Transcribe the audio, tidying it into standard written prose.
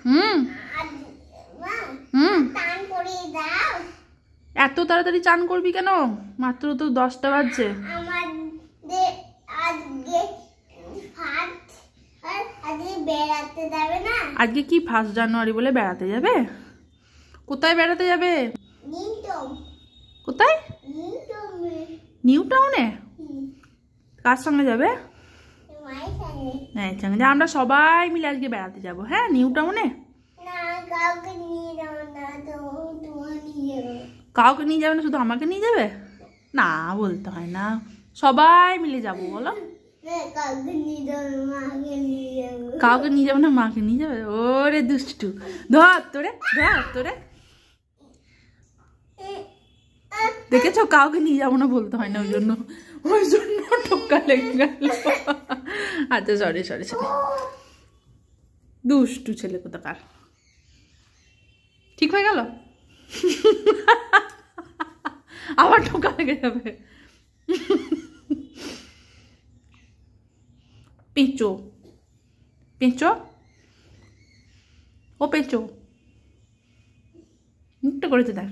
হুম হুম এত তাড়াতাড়ি চান করবি কেন? মাত্র তো 10টা বাজছে। আজকে কি 1 জানুয়ারি বলে বেড়াতে যাবে? কোথায় বেড়াতে যাবে? কোথায়? নিউ টাউনে। কার সঙ্গে যাবে? মায়ের সঙ্গে। আমরা সবাই মিলে আজকে বেড়াতে যাবো। হ্যাঁ, নিউ টাউনে। কাউকে নিয়ে যাবে না, শুধু আমাকে নিয়ে যাবে? না, বলতে হয় না, সবাই মিলে যাবো। বলো, কাউকে নিয়ে যাবো না, মাকে নিয়ে যাবে। ওরে দুষ্টু, ধর তোরে, ধর তোরে। দেখেছো, কাউকে নিয়ে যাবো না বলতে হয় না, ওই জন্য টোকা লেগে গেল। আচ্ছা, সরি সরি সরি, দুষ্টু ছেলে কোথাকার। ঠিক হয়ে গেল, আবার টোকা লেগে যাবে। পেঁচো, পেঁচো, ও পেঁচো, মুখটা করেছে দেখ।